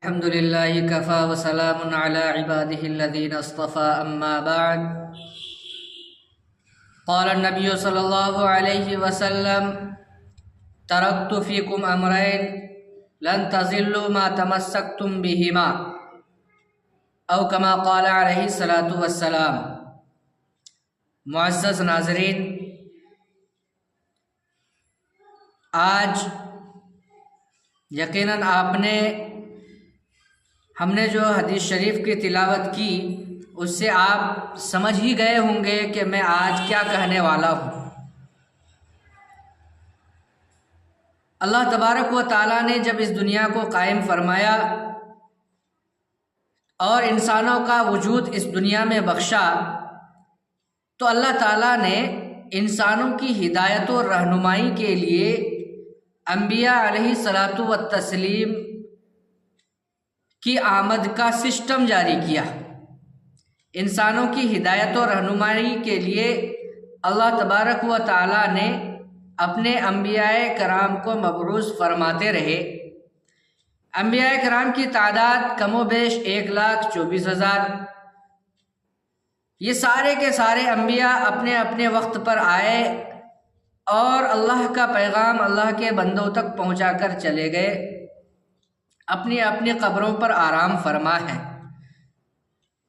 الحمد لله كفى وسلام على عباده الذين اصطفى أما بعد. قال النبي صلى الله عليه وسلم: تركت فيكم أمرين لن تضلوا ما تمسكتم بهما، او كما قال علیہ الصلاۃ والسلام. معزز ناظرین، آج یقیناً ہم نے جو حدیث شریف کی تلاوت کی اس سے آپ سمجھ ہی گئے ہوں گے کہ میں آج کیا کہنے والا ہوں. اللہ تبارک و تعالیٰ نے جب اس دنیا کو قائم فرمایا اور انسانوں کا وجود اس دنیا میں بخشا، تو اللہ تعالیٰ نے انسانوں کی ہدایت و رہنمائی کے لیے انبیاء علیہ الصلاۃ والتسلیم کی آمد کا سسٹم جاری کیا. انسانوں کی ہدایت و رہنمائی کے لیے اللہ تبارک و تعالیٰ نے اپنے انبیاء کرام کو مبعوث فرماتے رہے. انبیاء کرام کی تعداد کم و بیش 1,24,000. یہ سارے کے سارے انبیاء اپنے اپنے وقت پر آئے اور اللہ کا پیغام اللہ کے بندوں تک پہنچا کر چلے گئے، اپنی اپنی قبروں پر آرام فرما ہے.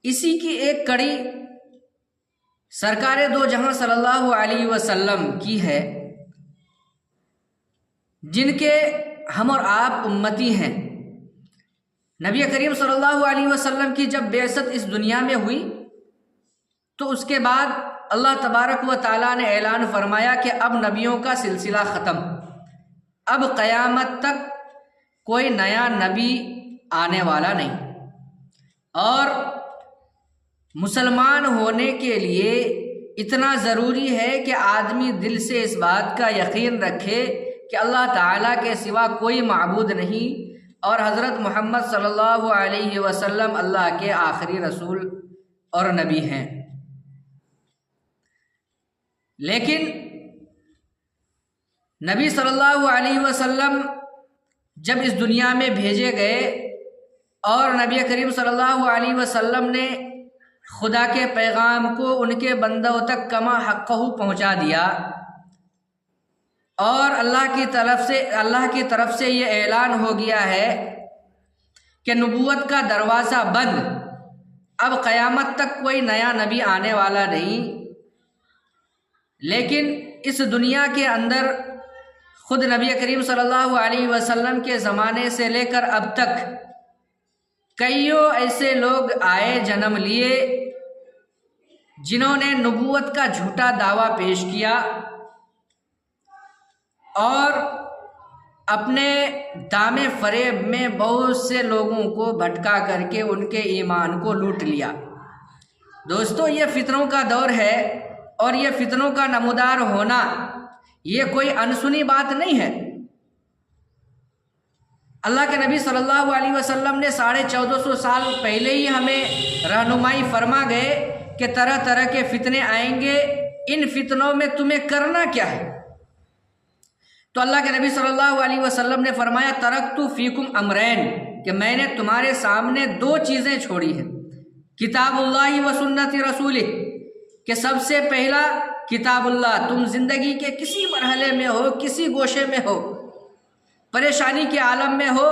اسی کی ایک کڑی سرکار دو جہاں صلی اللہ علیہ وسلم کی ہے، جن کے ہم اور آپ امتی ہیں. نبی کریم صلی اللہ علیہ وسلم کی جب بعثت اس دنیا میں ہوئی تو اس کے بعد اللہ تبارک و تعالیٰ نے اعلان فرمایا کہ اب نبیوں کا سلسلہ ختم، اب قیامت تک کوئی نیا نبی آنے والا نہیں. اور مسلمان ہونے کے لیے اتنا ضروری ہے کہ آدمی دل سے اس بات کا یقین رکھے کہ اللہ تعالیٰ کے سوا کوئی معبود نہیں اور حضرت محمد صلی اللہ علیہ وسلم اللہ کے آخری رسول اور نبی ہیں. لیکن نبی صلی اللہ علیہ وسلم جب اس دنیا میں بھیجے گئے اور نبی کریم صلی اللہ علیہ وسلم نے خدا کے پیغام کو ان کے بندوں تک کما حقہ پہنچا دیا، اور اللہ کی طرف سے یہ اعلان ہو گیا ہے کہ نبوت کا دروازہ بند، اب قیامت تک کوئی نیا نبی آنے والا نہیں. لیکن اس دنیا کے اندر خود نبی کریم صلی اللہ علیہ وسلم کے زمانے سے لے کر اب تک کئیوں ایسے لوگ آئے، جنم لیے، جنہوں نے نبوت کا جھوٹا دعویٰ پیش کیا اور اپنے دام فریب میں بہت سے لوگوں کو بھٹکا کر کے ان کے ایمان کو لوٹ لیا. دوستو، یہ فتنوں کا دور ہے اور یہ فتنوں کا نمودار ہونا یہ کوئی انسنی بات نہیں ہے. اللہ کے نبی صلی اللہ علیہ وسلم نے 1450 سال پہلے ہی ہمیں رہنمائی فرما گئے کہ طرح طرح کے فتنے آئیں گے، ان فتنوں میں تمہیں کرنا کیا ہے. تو اللہ کے نبی صلی اللہ علیہ وسلم نے فرمایا: ترکت فیکم امرین، کہ میں نے تمہارے سامنے دو چیزیں چھوڑی ہیں، کتاب اللہ و سنت رسولہ، کہ سب سے پہلا کتاب اللہ. تم زندگی کے کسی مرحلے میں ہو، کسی گوشے میں ہو، پریشانی کے عالم میں ہو،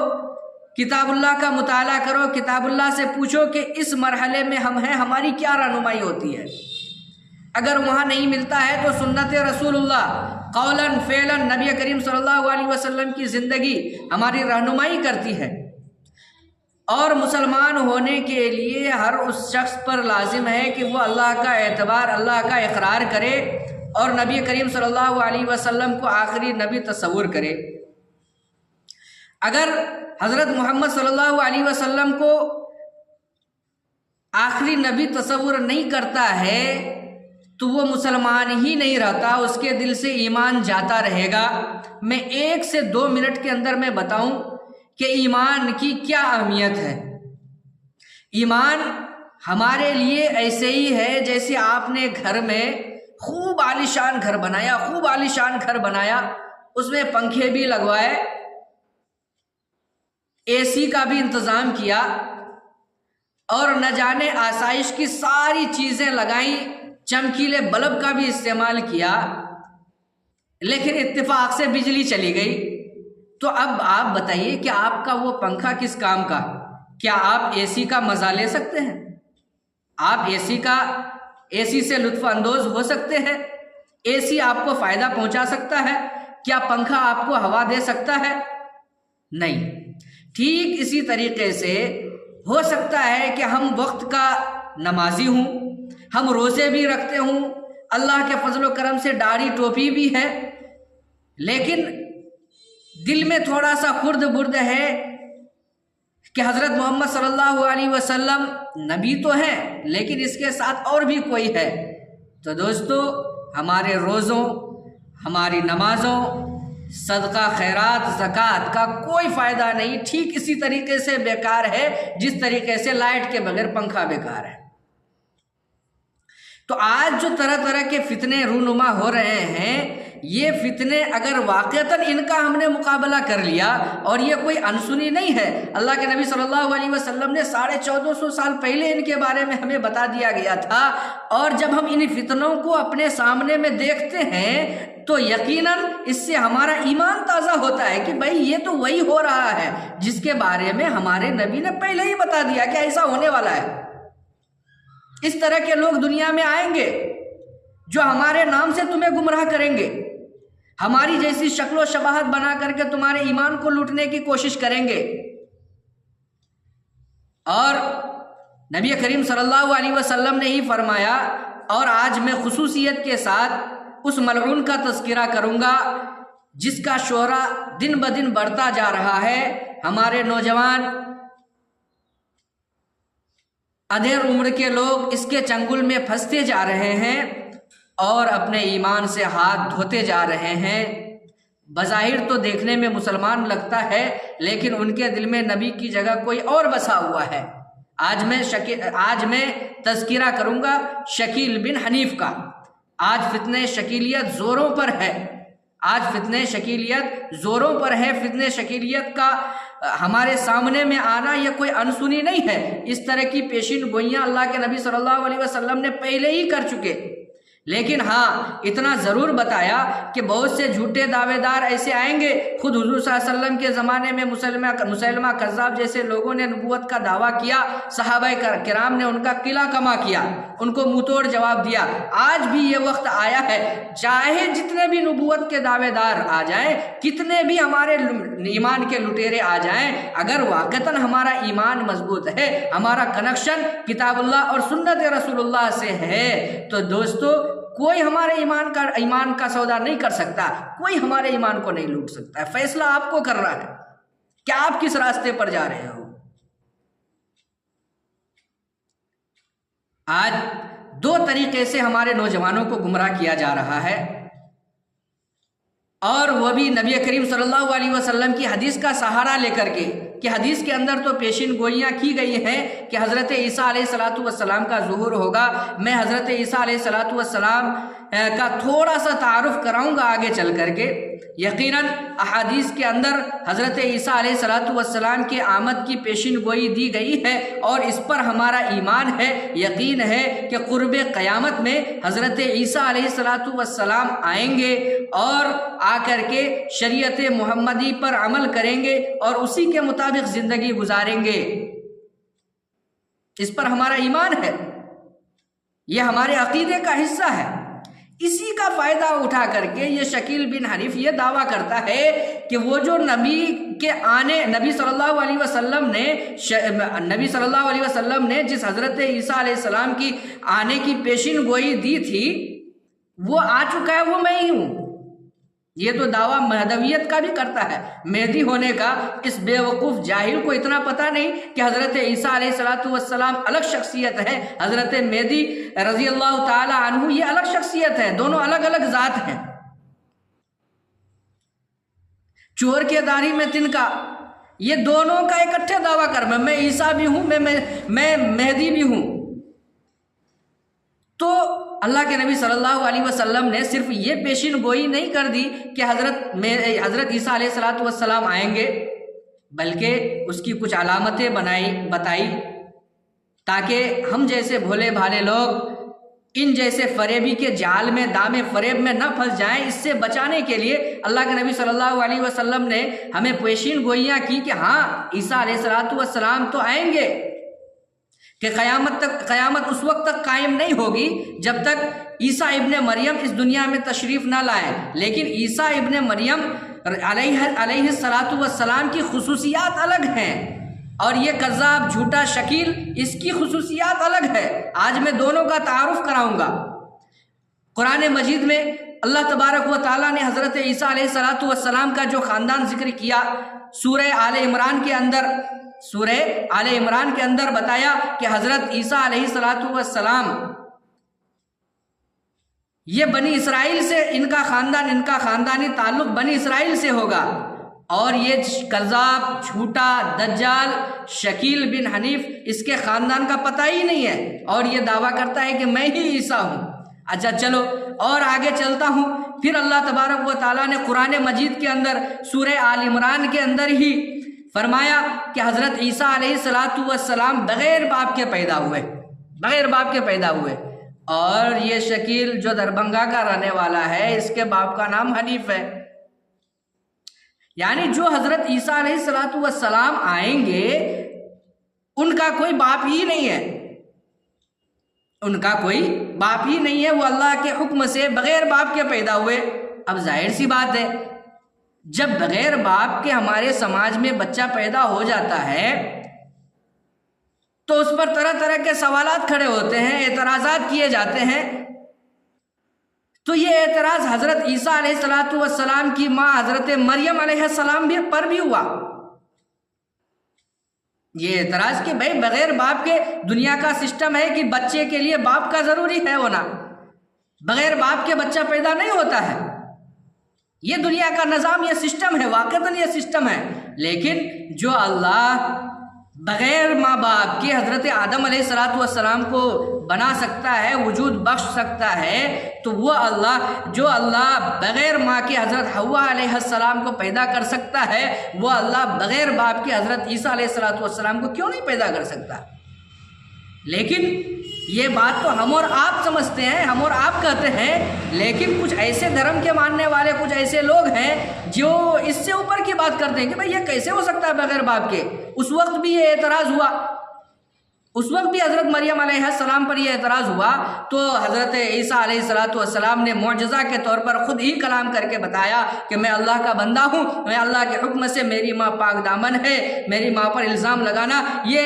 کتاب اللہ کا مطالعہ کرو، کتاب اللہ سے پوچھو کہ اس مرحلے میں ہم ہیں، ہماری کیا رہنمائی ہوتی ہے. اگر وہاں نہیں ملتا ہے تو سنت رسول اللہ، قولاً فعلاً نبی کریم صلی اللہ علیہ وسلم کی زندگی ہماری رہنمائی کرتی ہے. اور مسلمان ہونے کے لیے ہر اس شخص پر لازم ہے کہ وہ اللہ کا اعتبار، اللہ کا اقرار کرے اور نبی کریم صلی اللہ علیہ وسلم کو آخری نبی تصور کرے. اگر حضرت محمد صلی اللہ علیہ وسلم کو آخری نبی تصور نہیں کرتا ہے تو وہ مسلمان ہی نہیں رہتا، اس کے دل سے ایمان جاتا رہے گا. میں 1 سے 2 منٹ کے اندر میں بتاؤں کہ ایمان کی کیا اہمیت ہے. ایمان ہمارے لیے ایسے ہی ہے جیسے آپ نے گھر میں خوب عالیشان گھر بنایا، اس میں پنکھے بھی لگوائے، AC کا بھی انتظام کیا اور نہ جانے آسائش کی ساری چیزیں لگائیں، چمکیلے بلب کا بھی استعمال کیا، لیکن اتفاق سے بجلی چلی گئی۔ تو اب آپ بتائیے کہ آپ کا وہ پنکھا کس کام کا؟ کیا آپ AC کا مزہ لے سکتے ہیں؟ آپ AC سے لطف اندوز ہو سکتے ہیں؟ AC آپ کو فائدہ پہنچا سکتا ہے؟ کیا پنکھا آپ کو ہوا دے سکتا ہے؟ نہیں۔ ٹھیک اسی طریقے سے ہو سکتا ہے کہ ہم وقت کا نمازی ہوں، ہم روزے بھی رکھتے ہوں، اللہ کے فضل و کرم سے داڑھی ٹوپی بھی ہے، لیکن دل میں تھوڑا سا خرد برد ہے کہ حضرت محمد صلی اللہ علیہ وسلم نبی تو ہیں لیکن اس کے ساتھ اور بھی کوئی ہے۔ تو دوستو، ہمارے روزوں، ہماری نمازوں، صدقہ خیرات، زکوٰۃ کا کوئی فائدہ نہیں، ٹھیک اسی طریقے سے بیکار ہے جس طریقے سے لائٹ کے بغیر پنکھا بیکار ہے۔ تو آج جو طرح طرح کے فتنے رونما ہو رہے ہیں، یہ فتنے اگر واقعتاً ان کا ہم نے مقابلہ کر لیا، اور یہ کوئی انسنی نہیں ہے، اللہ کے نبی صلی اللہ علیہ وسلم نے 1450 سال پہلے ان کے بارے میں ہمیں بتا دیا گیا تھا، اور جب ہم ان فتنوں کو اپنے سامنے میں دیکھتے ہیں تو یقیناً اس سے ہمارا ایمان تازہ ہوتا ہے کہ بھائی یہ تو وہی ہو رہا ہے جس کے بارے میں ہمارے نبی نے پہلے ہی بتا دیا کہ ایسا ہونے والا ہے۔ اس طرح کے لوگ دنیا میں آئیں گے جو ہمارے نام سے تمہیں گمراہ کریں گے، ہماری جیسی شکل و شباہت بنا کر کے تمہارے ایمان کو لوٹنے کی کوشش کریں گے۔ اور نبی کریم صلی اللہ علیہ وسلم نے ہی فرمایا، اور آج میں خصوصیت کے ساتھ اس ملعون کا تذکرہ کروں گا جس کا شہرہ دن بدن بڑھتا جا رہا ہے۔ ہمارے نوجوان ادھیر عمر کے لوگ اس کے چنگل میں پھنستے جا رہے ہیں اور اپنے ایمان سے ہاتھ دھوتے جا رہے ہیں۔ بظاہر تو دیکھنے میں مسلمان لگتا ہے لیکن ان کے دل میں نبی کی جگہ کوئی اور بسا ہوا ہے۔ آج میں تذکرہ کروں گا شکیل بن حنیف کا۔ آج فتنہ شکیلیت زوروں پر ہے، فتنہ شکیلیت کا ہمارے سامنے میں آنا یہ کوئی انسنی نہیں ہے۔ اس طرح کی پیشین گوئیاں اللہ کے نبی صلی اللہ علیہ وسلم نے پہلے ہی کر چکے، لیکن ہاں اتنا ضرور بتایا کہ بہت سے جھوٹے دعوے دار ایسے آئیں گے۔ خود حضور صلی اللہ علیہ وسلم کے زمانے میں مسلمہ کذاب جیسے لوگوں نے نبوت کا دعویٰ کیا، صحابہ کرام نے ان کا قلعہ کما کیا، ان کو منہ توڑ جواب دیا۔ آج بھی یہ وقت آیا ہے، چاہے جتنے بھی نبوت کے دعوے دار آ جائیں، کتنے بھی ہمارے ایمان کے لٹیرے آ جائیں، اگر واقعتاً ہمارا ایمان مضبوط ہے، ہمارا کنیکشن کتاب اللہ اور سنت رسول اللہ سے ہے، تو دوستو کوئی ہمارے ایمان کا سودا نہیں کر سکتا، کوئی ہمارے ایمان کو نہیں لوٹ سکتا ہے۔ فیصلہ آپ کو کرنا ہے کہ آپ کس راستے پر جا رہے ہو۔ آج دو طریقے سے ہمارے نوجوانوں کو گمراہ کیا جا رہا ہے، اور وہ بھی نبی کریم صلی اللہ علیہ وسلم کی حدیث کا سہارا لے کر کے، کہ حدیث کے اندر تو پیشین گوئیاں کی گئی ہیں کہ حضرت عیسیٰ علیہ السلام کا ظہور ہوگا۔ میں حضرت عیسیٰ علیہ السلام کا تھوڑا سا تعارف کراؤں گا آگے چل کر کے۔ یقیناً احادیث کے اندر حضرت عیسیٰ علیہ السلام کے آمد کی پیشین گوئی دی گئی ہے، اور اس پر ہمارا ایمان ہے، یقین ہے کہ قرب قیامت میں حضرت عیسیٰ علیہ السلام آئیں گے اور آ کر کے شریعت محمدی پر عمل کریں گے اور اسی کے مطابق زندگی گزاریں گے۔ اس پر ہمارا ایمان ہے، یہ ہمارے عقیدے کا حصہ ہے۔ اسی کا فائدہ اٹھا کر کے یہ شکیل بن حنیف یہ دعویٰ کرتا ہے کہ وہ جو نبی صلی اللہ علیہ وسلم نے جس حضرت عیسیٰ علیہ السلام کی آنے کی پیشین گوئی دی تھی، وہ آ چکا ہے، وہ میں ہی ہوں۔ یہ تو دعویٰ مہدویت کا بھی کرتا ہے، مہدی ہونے کا۔ اس بے وقوف جاہل کو اتنا پتہ نہیں کہ حضرت عیسیٰ علیہ السلام الگ شخصیت ہے، حضرت مہدی رضی اللہ تعالی عنہ یہ الگ شخصیت ہے، دونوں الگ الگ ذات ہیں۔ چور کے داڑھی میں تنکا، یہ دونوں کا اکٹھے دعویٰ کر میں عیسیٰ بھی ہوں، میں مہدی بھی ہوں۔ تو اللہ کے نبی صلی اللہ علیہ وسلم نے صرف یہ پیشین گوئی نہیں کر دی کہ حضرت عیسیٰ علیہ السلام آئیں گے، بلکہ اس کی کچھ علامتیں بتائی تاکہ ہم جیسے بھولے بھالے لوگ ان جیسے فریبی کے جال میں دام فریب میں نہ پھنس جائیں۔ اس سے بچانے کے لیے اللہ کے نبی صلی اللہ علیہ وسلم نے ہمیں پیشین گوئیاں کی کہ ہاں عیسیٰ علیہ السلام تو آئیں گے، کہ قیامت اس وقت تک قائم نہیں ہوگی جب تک عیسیٰ ابن مریم اس دنیا میں تشریف نہ لائیں، لیکن عیسیٰ ابن مریم علیہ السلام کی خصوصیات الگ ہیں، اور یہ کذاب جھوٹا شکیل اس کی خصوصیات الگ ہے۔ آج میں دونوں کا تعارف کراؤں گا۔ قرآن مجید میں اللہ تبارک و تعالیٰ نے حضرت عیسیٰ علیہ السلام کا جو خاندان ذکر کیا سورہ آل عمران کے اندر بتایا کہ حضرت عیسیٰ علیہ السلام یہ بنی اسرائیل سے ان کا خاندانی تعلق بنی اسرائیل سے ہوگا، اور یہ کذاب جھوٹا دجال شکیل بن حنیف اس کے خاندان کا پتہ ہی نہیں ہے، اور یہ دعویٰ کرتا ہے کہ میں ہی عیسیٰ ہوں۔ اچھا چلو اور آگے چلتا ہوں۔ پھر اللہ تبارک و تعالیٰ نے قرآن مجید کے اندر سورہ آل عمران کے اندر ہی فرمایا کہ حضرت عیسیٰ علیہ السلام بغیر باپ کے پیدا ہوئے، اور یہ شکیل جو دربھنگا کا رہنے والا ہے اس کے باپ کا نام حنیف ہے۔ یعنی جو حضرت عیسیٰ علیہ السلام آئیں گے ان کا کوئی باپ ہی نہیں ہے، وہ اللہ کے حکم سے بغیر باپ کے پیدا ہوئے۔ اب ظاہر سی بات ہے جب بغیر باپ کے ہمارے سماج میں بچہ پیدا ہو جاتا ہے تو اس پر طرح طرح کے سوالات کھڑے ہوتے ہیں، اعتراضات کیے جاتے ہیں۔ تو یہ اعتراض حضرت عیسیٰ علیہ السلام کی ماں حضرت مریم علیہ السلام پر بھی ہوا۔ یہ اعتراض کہ بھائی بغیر باپ کے دنیا کا سسٹم ہے کہ بچے کے لیے باپ کا ضروری ہے ہونا، بغیر باپ کے بچہ پیدا نہیں ہوتا ہے، یہ دنیا کا نظام، یہ سسٹم ہے، واقعتاً یہ سسٹم ہے۔ لیکن جو اللہ بغیر ماں باپ کے حضرت آدم علیہ السلام کو بنا سکتا ہے، وجود بخش سکتا ہے، تو وہ جو اللہ بغیر ماں کے حضرت حوا علیہ السلام کو پیدا کر سکتا ہے، وہ اللہ بغیر باپ کے حضرت عیسیٰ علیہ السلام کو کیوں نہیں پیدا کر سکتا؟ لیکن یہ بات تو ہم اور آپ سمجھتے ہیں، ہم اور آپ کہتے ہیں، لیکن کچھ ایسے دھرم کے ماننے والے کچھ ایسے لوگ ہیں جو اس سے اوپر کی بات کرتے ہیں کہ بھائی یہ کیسے ہو سکتا ہے بغیر باپ کے۔ اس وقت بھی یہ اعتراض ہوا، اس وقت بھی حضرت مریم علیہ السلام پر یہ اعتراض ہوا، تو حضرت عیسیٰ علیہ السلام نے معجزہ کے طور پر خود ہی کلام کر کے بتایا کہ میں اللہ کا بندہ ہوں، میں اللہ کے حکم سے، میری ماں پاک دامن ہے، میری ماں پر الزام لگانا، یہ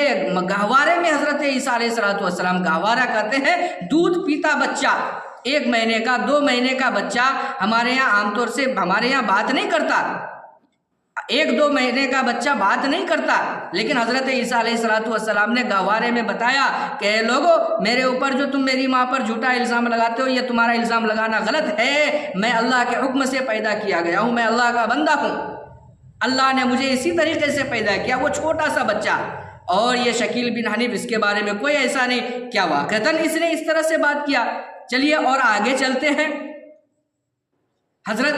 گہوارے میں حضرت عیسیٰ علیہ السلام گہوارہ کہتے ہیں دودھ پیتا بچہ، 1 مہینے کا 2 مہینے کا بچہ ہمارے یہاں عام طور سے بات نہیں کرتا، 1-2 مہینے کا بچہ بات نہیں کرتا، لیکن حضرت عیسیٰ علیہ السلام نے گہوارے میں بتایا کہ اے لوگو، میرے اوپر جو تم میری ماں پر جھوٹا الزام لگاتے ہو، یہ تمہارا الزام لگانا غلط ہے، میں اللہ کے حکم سے پیدا کیا گیا ہوں، میں اللہ کا بندہ ہوں، اللہ نے مجھے اسی طریقے سے پیدا کیا، وہ چھوٹا سا بچہ۔ اور یہ شکیل بن حنیف اس کے بارے میں کوئی ایسا نہیں، کیا واقعتاً اس نے اس طرح سے بات کیا؟ چلیے اور آگے چلتے ہیں۔ حضرت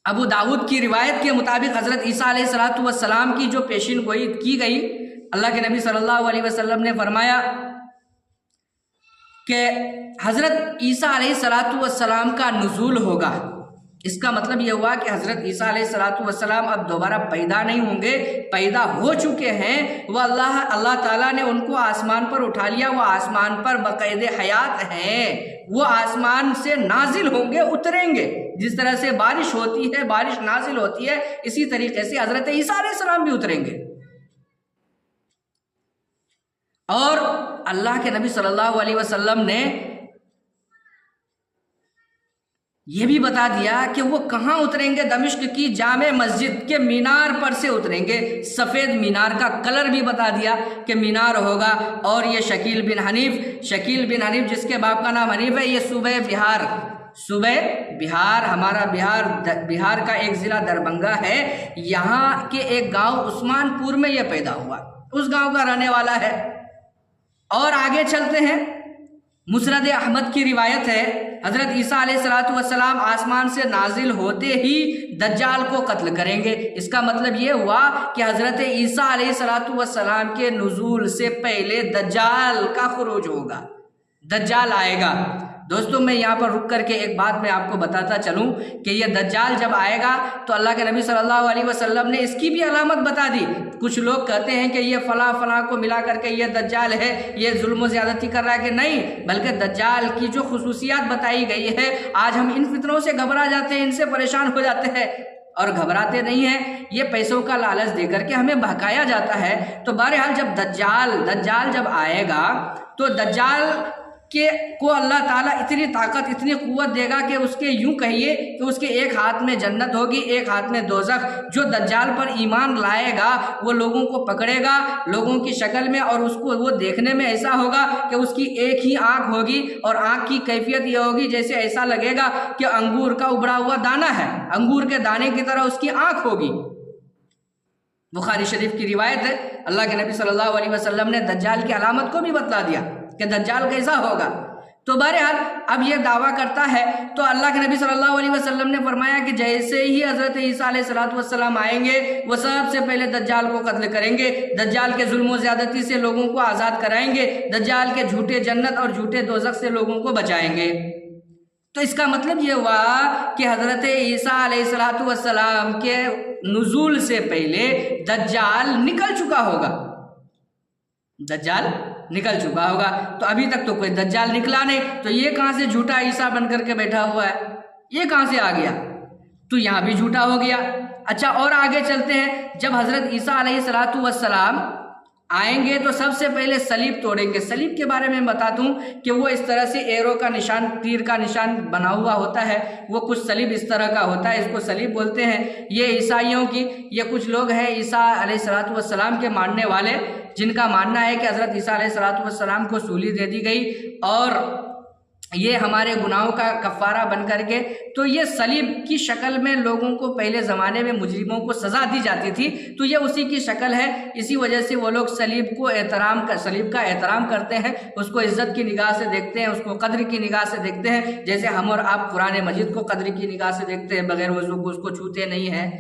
ابو داؤد کی روایت کے مطابق حضرت عیسیٰ علیہ السلام کی جو پیشین گوئی کی گئی، اللہ کے نبی صلی اللہ علیہ وسلم نے فرمایا کہ حضرت عیسیٰ علیہ السلام کا نزول ہوگا۔ اس کا مطلب یہ ہوا کہ حضرت عیسیٰ علیہ السلام اب دوبارہ پیدا نہیں ہوں گے، پیدا ہو چکے ہیں، وہ اللہ تعالیٰ نے ان کو آسمان پر اٹھا لیا، وہ آسمان پر بقید حیات ہیں، وہ آسمان سے نازل ہوں گے، اتریں گے، جس طرح سے بارش ہوتی ہے، بارش نازل ہوتی ہے، اسی طریقے سے حضرت عیسیٰ علیہ السلام بھی اتریں گے۔ اور اللہ کے نبی صلی اللہ علیہ وسلم نے یہ بھی بتا دیا کہ وہ کہاں اتریں گے، دمشق کی جامع مسجد کے مینار پر سے اتریں گے، سفید مینار کا کلر بھی بتا دیا کہ مینار ہوگا۔ اور یہ شکیل بن حنیف جس کے باپ کا نام حنیف ہے، یہ صوبہ بہار، ہمارا بہار کا ایک ضلع دربھنگا ہے، یہاں کے ایک گاؤں عثمان پور میں یہ پیدا ہوا، اس گاؤں کا رہنے والا ہے۔ اور آگے چلتے ہیں، مسند احمد کی روایت ہے، حضرت عیسیٰ علیہ السلام آسمان سے نازل ہوتے ہی دجال کو قتل کریں گے۔ اس کا مطلب یہ ہوا کہ حضرت عیسیٰ علیہ السلام کے نزول سے پہلے دجال کا خروج ہوگا، دجال آئے گا۔ دوستوں میں یہاں پر رک کر کے ایک بات میں آپ کو بتاتا چلوں کہ یہ دجال جب آئے گا تو اللہ کے نبی صلی اللہ علیہ وسلم نے اس کی بھی علامت بتا دی۔ کچھ لوگ کہتے ہیں کہ یہ فلاں فلاں کو ملا کر کے یہ دجال ہے، یہ ظلم و زیادتی کر رہا ہے، کہ نہیں، بلکہ دجال کی جو خصوصیات بتائی گئی ہے، آج ہم ان فتنوں سے گھبرا جاتے ہیں، ان سے پریشان ہو جاتے ہیں اور گھبراتے نہیں ہیں، یہ پیسوں کا لالچ دے کر کے ہمیں بہکایا جاتا ہے۔ تو بہرحال جب دجال جب آئے گا تو دجال کو اللہ تعالیٰ اتنی طاقت اتنی قوت دے گا کہ اس کے یوں کہیے کہ اس کے ایک ہاتھ میں جنت ہوگی، ایک ہاتھ میں دوزخ۔ جو دجال پر ایمان لائے گا وہ لوگوں کو پکڑے گا لوگوں کی شکل میں، اور اس کو وہ دیکھنے میں ایسا ہوگا کہ اس کی ایک ہی آنکھ ہوگی، اور آنکھ کی کیفیت یہ ہوگی جیسے ایسا لگے گا کہ انگور کا ابڑا ہوا دانہ ہے، انگور کے دانے کی طرح اس کی آنکھ ہوگی۔ بخاری شریف کی روایت ہے، اللہ کے نبی صلی اللہ علیہ وسلم نے دجال کی علامت کو بھی بتلا دیا کہ دجال کیسا ہوگا۔ تو بہرحال اب یہ دعویٰ کرتا ہے تو اللہ کے نبی صلی اللہ علیہ وسلم نے فرمایا کہ جیسے ہی حضرت عیسیٰ علیہ السلام آئیں گے وہ سب سے پہلے دجال کو قتل کریں گے، دجال کے ظلم و زیادتی سے لوگوں کو آزاد کرائیں گے، دجال کے جھوٹے جنت اور جھوٹے دوزخ سے لوگوں کو بچائیں گے۔ تو اس کا مطلب یہ ہوا کہ حضرت عیسیٰ علیہ السلام کے نزول سے پہلے دجال نکل چکا ہوگا، دجال نکل چکا ہوگا۔ تو ابھی تک تو کوئی دجال نکلا نہیں، تو یہ کہاں سے جھوٹا عیسیٰ بن کر کے بیٹھا ہوا ہے، یہ کہاں سے آ گیا؟ تو یہاں بھی جھوٹا ہو گیا۔ اچھا، اور آگے چلتے ہیں، جب حضرت عیسیٰ علیہ السلام آئیں گے تو سب سے پہلے صلیب توڑیں گے۔ صلیب کے بارے میں بتا دوں کہ وہ اس طرح سے ایرو کا نشان، تیر کا نشان بنا ہوا ہوتا ہے، وہ کچھ صلیب اس طرح کا ہوتا ہے، اس کو صلیب بولتے ہیں۔ یہ عیسائیوں کی، یہ کچھ لوگ ہیں عیسیٰ علیہ السلام کے ماننے والے، جن کا ماننا ہے کہ حضرت عیسیٰ علیہ السلام کو سولی دے دی گئی اور یہ ہمارے گناہوں کا کفارہ بن کر کے، تو یہ صلیب کی شکل میں لوگوں کو پہلے زمانے میں مجرموں کو سزا دی جاتی تھی، تو یہ اسی کی شکل ہے۔ اسی وجہ سے وہ لوگ صلیب کا احترام کرتے ہیں، اس کو عزت کی نگاہ سے دیکھتے ہیں، اس کو قدر کی نگاہ سے دیکھتے ہیں، جیسے ہم اور آپ قرآن مجید کو قدر کی نگاہ سے دیکھتے ہیں، بغیر وضو کو اس کو چھوتے نہیں ہیں،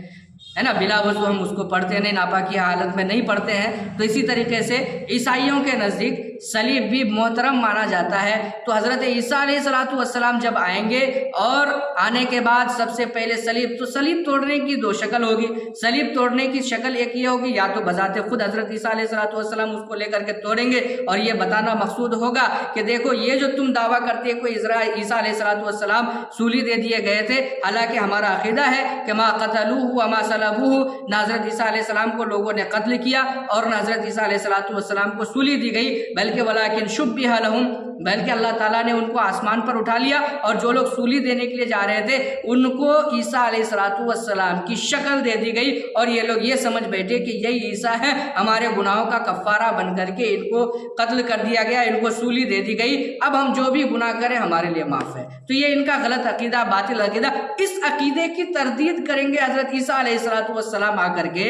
ہے نا، بلا وضو ہم اس کو پڑھتے نہیں، ناپاکی حالت میں نہیں پڑھتے ہیں۔ تو اسی طریقے سے عیسائیوں کے نزدیک صلیب بھی محترم مانا جاتا ہے۔ تو حضرت عیسیٰ علیہ السلام جب آئیں گے اور آنے کے بعد سب سے پہلے تو صلیب توڑنے کی دو شکل ہوگی۔ صلیب توڑنے کی شکل ایک یہ ہوگی، یا تو بذات خود حضرت عیسیٰ علیہ السلام اس کو لے کر کے توڑیں گے اور یہ بتانا مقصود ہوگا کہ دیکھو یہ جو تم دعویٰ کرتے ہو کہ عیسیٰ علیہ السلام سولی دے دیے گئے تھے، حالانکہ ہمارا عقیدہ ہے کہ ما قتلوہ وما صلبوہ، نہ حضرت عیسیٰ علیہ السلام کو لوگوں نے قتل کیا اور نہ حضرت عیسیٰ علیہ السلام کو سولی دی گئی، بلکہ ولیکن شبہ لہم، بلکہ اللہ تعالیٰ نے ان کو آسمان پر اٹھا لیا، اور جو لوگ سولی دینے کے لیے جا رہے تھے ان کو عیسیٰ علیہ السلام کی شکل دے دی گئی، اور یہ لوگ یہ سمجھ بیٹھے کہ یہی عیسیٰ ہے، ہمارے گناہوں کا کفارہ بن کر کے ان کو قتل کر دیا گیا، ان کو سولی دے دی گئی، اب ہم جو بھی گناہ کریں ہمارے لیے معاف ہے۔ تو یہ ان کا غلط عقیدہ، باطل عقیدہ، اس عقیدے کی تردید کریں گے حضرت عیسیٰ علیہ السلام آ کر کے،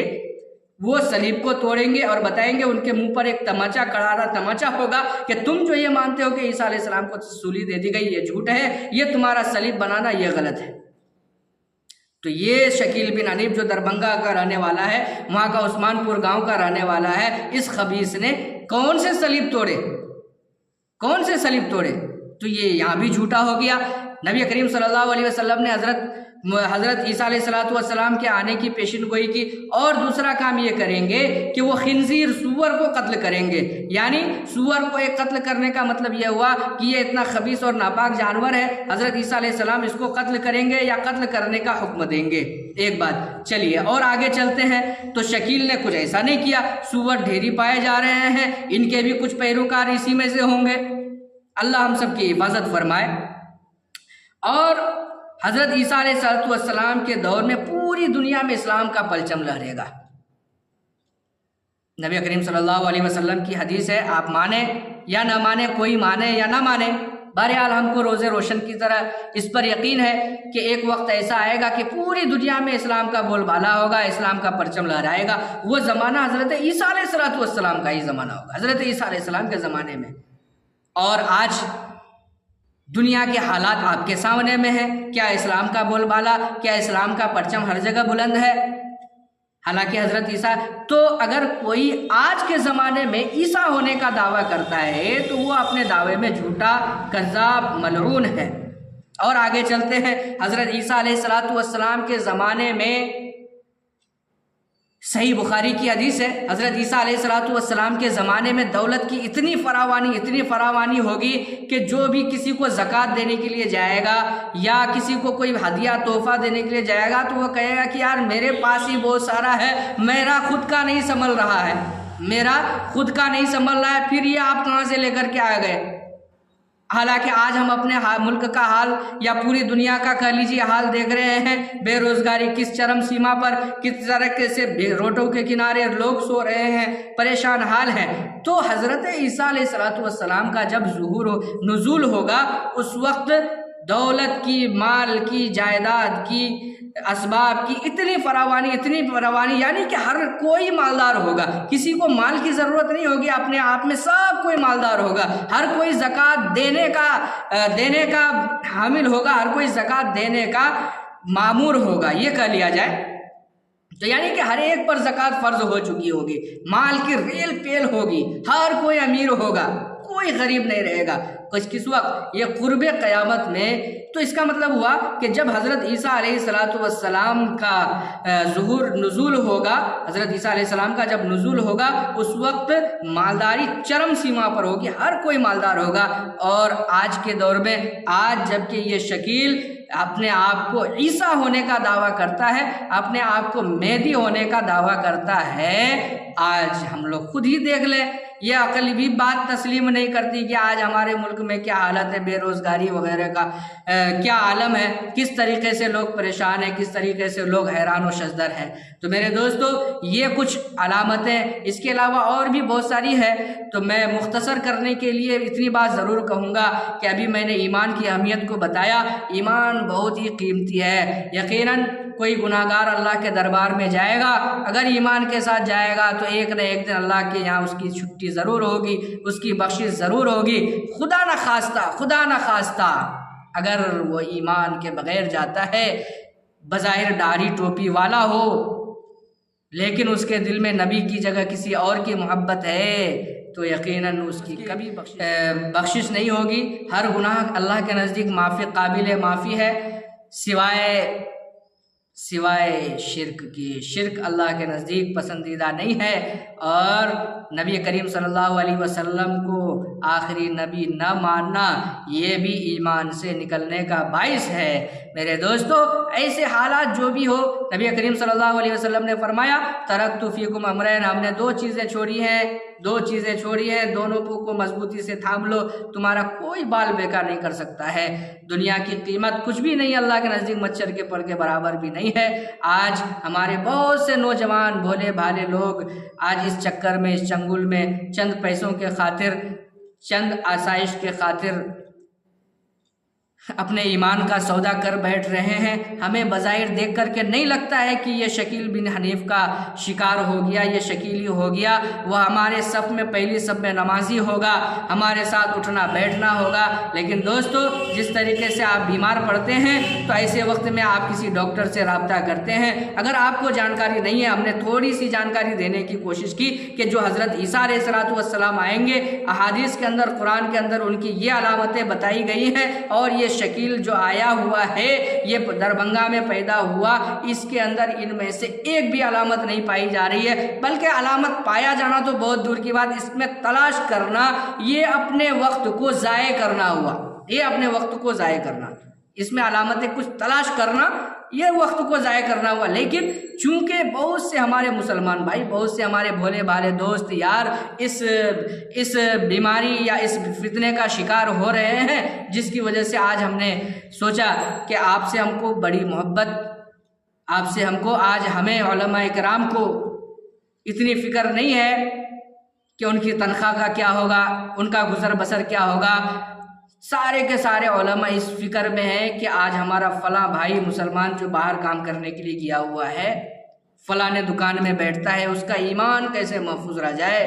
وہ صلیب کو توڑیں گے اور بتائیں گے، ان کے منہ پر ایک تماچا، کرارا تماچا ہوگا کہ تم جو یہ مانتے ہو کہ عیسیٰ علیہ السلام کو سولی دے دی گئی، یہ جھوٹ ہے، یہ تمہارا صلیب بنانا یہ غلط ہے۔ تو یہ شکیل بن حنیف جو دربھنگا کا رہنے والا ہے، وہاں کا عثمان پور گاؤں کا رہنے والا ہے، اس خبیث نے کون سے صلیب توڑے، کون سے صلیب توڑے؟ تو یہ یہاں بھی جھوٹا ہو گیا۔ نبی کریم صلی اللہ علیہ وسلم نے حضرت عیسیٰ علیہ السلام کے آنے کی پیشن گوئی کی، اور دوسرا کام یہ کریں گے کہ وہ خنزیر، سور کو قتل کریں گے۔ یعنی سور کو ایک قتل کرنے کا مطلب یہ ہوا کہ یہ اتنا خبیث اور ناپاک جانور ہے، حضرت عیسیٰ علیہ السلام اس کو قتل کریں گے یا قتل کرنے کا حکم دیں گے۔ ایک بات، چلیے اور آگے چلتے ہیں۔ تو شکیل نے کچھ ایسا نہیں کیا، سور ڈھیری پائے جا رہے ہیں، ان کے بھی کچھ پیروکار اسی میں سے ہوں گے، اللہ ہم سب کی حفاظت فرمائے۔ اور حضرت عیسیٰ علیہ السلام کے دور میں پوری دنیا میں اسلام کا پرچم لہرے گا۔ نبی کریم صلی اللہ علیہ وسلم کی حدیث ہے، آپ مانیں یا نہ مانیں، کوئی مانے یا نہ مانے، بہرحال ہم کو روز روشن کی طرح اس پر یقین ہے کہ ایک وقت ایسا آئے گا کہ پوری دنیا میں اسلام کا بول بالا ہوگا، اسلام کا پرچم لہرائے گا۔ وہ زمانہ حضرت عیسیٰ علیہ السلام کا ہی زمانہ ہوگا، حضرت عیسیٰ علیہ السلام کے زمانے میں۔ اور آج دنیا کے حالات آپ کے سامنے میں ہیں، کیا اسلام کا بول بالا، کیا اسلام کا پرچم ہر جگہ بلند ہے؟ حالانکہ حضرت عیسیٰ تو اگر کوئی آج کے زمانے میں عیسیٰ ہونے کا دعویٰ کرتا ہے تو وہ اپنے دعوے میں جھوٹا، کذاب، ملعون ہے۔ اور آگے چلتے ہیں، حضرت عیسیٰ علیہ السلام کے زمانے میں صحیح بخاری کی حدیث ہے، حضرت عیسیٰ علیہ السلام کے زمانے میں دولت کی اتنی فراوانی ہوگی کہ جو بھی کسی کو زکوٰۃ دینے کے لیے جائے گا یا کسی کو کوئی ہدیہ تحفہ دینے کے لیے جائے گا تو وہ کہے گا کہ یار میرے پاس ہی بہت سارا ہے، میرا خود کا نہیں سنبھل رہا ہے، پھر یہ آپ کہاں سے لے کر کے آ گئے؟ حالانکہ آج ہم اپنے ملک کا حال یا پوری دنیا کا کہہ لیجیے حال دیکھ رہے ہیں، بے روزگاری کس چرم سیما پر، کس طرح سے روڈوں کے کنارے لوگ سو رہے ہیں، پریشان حال ہیں۔ تو حضرت عیسیٰ علیہ السلام کا جب نزول ہوگا اس وقت دولت کی، مال کی، جائیداد کی، اسباب کی اتنی فراوانی، یعنی کہ ہر کوئی مالدار ہوگا، کسی کو مال کی ضرورت نہیں ہوگی، اپنے آپ میں سب کوئی مالدار ہوگا، ہر کوئی زکوٰۃ دینے کا حامل ہوگا، ہر کوئی زکوٰۃ دینے کا مامور ہوگا، یہ کہہ لیا جائے تو یعنی کہ ہر ایک پر زکوٰۃ فرض ہو چکی ہوگی، مال کی ریل پیل ہوگی، ہر کوئی امیر ہوگا، کوئی غریب نہیں رہے گا۔ کس وقت؟ یہ قرب قیامت میں۔ تو اس کا مطلب ہوا کہ جب حضرت عیسیٰ علیہ السلام کا نزول ہوگا، حضرت عیسیٰ علیہ السلام کا جب نزول ہوگا اس وقت مالداری چرم سیما پر ہوگی، ہر کوئی مالدار ہوگا۔ اور آج کے دور میں، آج جب کہ یہ شکیل اپنے آپ کو عیسیٰ ہونے کا دعویٰ کرتا ہے، اپنے آپ کو مہدی ہونے کا دعویٰ کرتا ہے، آج ہم لوگ خود ہی دیکھ لیں، یہ عقل بھی بات تسلیم نہیں کرتی کہ آج ہمارے ملک میں کیا حالت ہے، بے روزگاری وغیرہ کا کیا عالم ہے، کس طریقے سے لوگ پریشان ہیں، کس طریقے سے لوگ حیران و شزدر ہیں۔ تو میرے دوستو، یہ کچھ علامتیں، اس کے علاوہ اور بھی بہت ساری ہے، تو میں مختصر کرنے کے لیے اتنی بات ضرور کہوں گا کہ ابھی میں نے ایمان کی اہمیت کو بتایا۔ ایمان بہت ہی قیمتی ہے۔ یقیناً کوئی گناہگار اللہ کے دربار میں جائے گا، اگر ایمان کے ساتھ جائے گا تو ایک نہ ایک دن اللہ کے یہاں اس کی چھٹی ضرور ہوگی، اس کی بخشش ضرور ہوگی۔ خدا نہ خواستہ اگر وہ ایمان کے بغیر جاتا ہے، بظاہر داڑھی ٹوپی والا ہو، لیکن اس کے دل میں نبی کی جگہ کسی اور کی محبت ہے، تو یقیناً اس کی کبھی بخشش نہیں ہوگی۔ ہر گناہ اللہ کے نزدیک قابل معافی ہے، سوائے شرک کی۔ شرک اللہ کے نزدیک پسندیدہ نہیں ہے، اور نبی کریم صلی اللہ علیہ وسلم کو آخری نبی نہ ماننا یہ بھی ایمان سے نکلنے کا باعث ہے۔ میرے دوستو، ایسے حالات جو بھی ہو، نبی کریم صلی اللہ علیہ وسلم نے فرمایا ترکت فیکم امرین، ہم نے دو چیزیں چھوڑی ہیں، دونوں کو مضبوطی سے تھام لو، تمہارا کوئی بال بیکار نہیں کر سکتا ہے۔ دنیا کی قیمت کچھ بھی نہیں، اللہ کے نزدیک مچھر کے پر کے برابر بھی نہیں ہے۔ آج ہمارے بہت سے نوجوان بھولے بھالے لوگ آج اس چکر میں، اس چنگل میں چند پیسوں کے خاطر، چند آسائش کے خاطر اپنے ایمان کا سودا کر بیٹھ رہے ہیں۔ ہمیں بظاہر دیکھ کر کے نہیں لگتا ہے کہ یہ شکیل بن حنیف کا شکار ہو گیا، یہ شکیلی ہو گیا، وہ ہمارے صف میں پہلی صف میں نمازی ہوگا، ہمارے ساتھ اٹھنا بیٹھنا ہوگا۔ لیکن دوستو، جس طریقے سے آپ بیمار پڑتے ہیں تو ایسے وقت میں آپ کسی ڈاکٹر سے رابطہ کرتے ہیں۔ اگر آپ کو جانکاری نہیں ہے، ہم نے تھوڑی سی جانکاری دینے کی کوشش کی کہ جو حضرت عیسیٰ علیہ السلام آئیں گے، احادیث کے اندر، قرآن کے اندر ان کی یہ علامتیں بتائی گئی ہیں، اور یہ شکیل جو آیا ہوا ہے، یہ دربھنگا میں پیدا ہوا، اس کے اندر ان میں سے ایک بھی علامت نہیں پائی جا رہی ہے، بلکہ علامت پایا جانا تو بہت دور کی بات، اس میں تلاش کرنا یہ اپنے وقت کو ضائع کرنا ہوا، اس میں علامتیں کچھ تلاش کرنا یہ وقت کو ضائع کرنا ہوا۔ لیکن چونکہ بہت سے ہمارے مسلمان بھائی، بہت سے ہمارے بھولے بھالے دوست یار اس بیماری یا اس فتنے کا شکار ہو رہے ہیں، جس کی وجہ سے آج ہم نے سوچا کہ آپ سے ہم کو بڑی محبت، آپ سے ہمیں علماء کرام کو اتنی فکر نہیں ہے کہ ان کی تنخواہ کا کیا ہوگا، ان کا گزر بسر کیا ہوگا۔ سارے کے سارے علماء اس فکر میں ہیں کہ آج ہمارا فلاں بھائی مسلمان جو باہر کام کرنے کے لیے گیا ہوا ہے، فلاں دکان میں بیٹھتا ہے، اس کا ایمان کیسے محفوظ رہ جائے،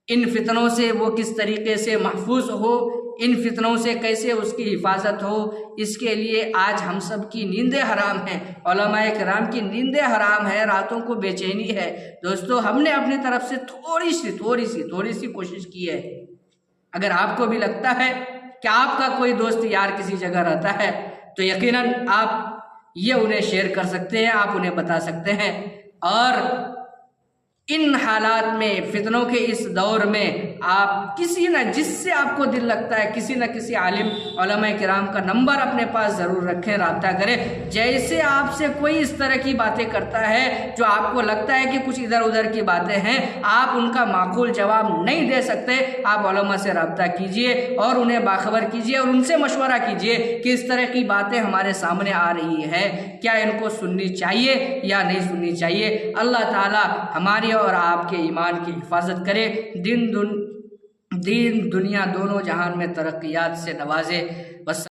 ان فتنوں سے وہ کس طریقے سے محفوظ ہو، ان فتنوں سے کیسے اس کی حفاظت ہو، اس کے لیے آج ہم سب کی نیندیں حرام ہیں، علماء کرام کی نیندیں حرام ہیں، راتوں کو بے چینی ہے۔ دوستو ہم نے اپنی طرف سے تھوڑی سی کوشش کی ہے۔ اگر آپ کو بھی لگتا ہے کہ آپ کا کوئی دوست یار کسی جگہ رہتا ہے تو یقیناً آپ یہ انہیں شیئر کر سکتے ہیں، آپ انہیں بتا سکتے ہیں۔ اور ان حالات میں، فتنوں کے اس دور میں، آپ کسی نہ، جس سے آپ کو دل لگتا ہے، کسی نہ کسی عالم علماء کرام کا نمبر اپنے پاس ضرور رکھیں، رابطہ کریں۔ جیسے آپ سے کوئی اس طرح کی باتیں کرتا ہے جو آپ کو لگتا ہے کہ کچھ ادھر ادھر کی باتیں ہیں، آپ ان کا معقول جواب نہیں دے سکتے، آپ علماء سے رابطہ کیجئے اور انہیں باخبر کیجئے اور ان سے مشورہ کیجئے کہ اس طرح کی باتیں ہمارے سامنے آ رہی ہے، کیا ان کو سننی چاہیے یا نہیں سننی چاہیے۔ اللہ تعالی ہماری اور آپ کے ایمان کی حفاظت کرے، دین دنیا دونوں جہان میں ترقیات سے نوازے۔ بس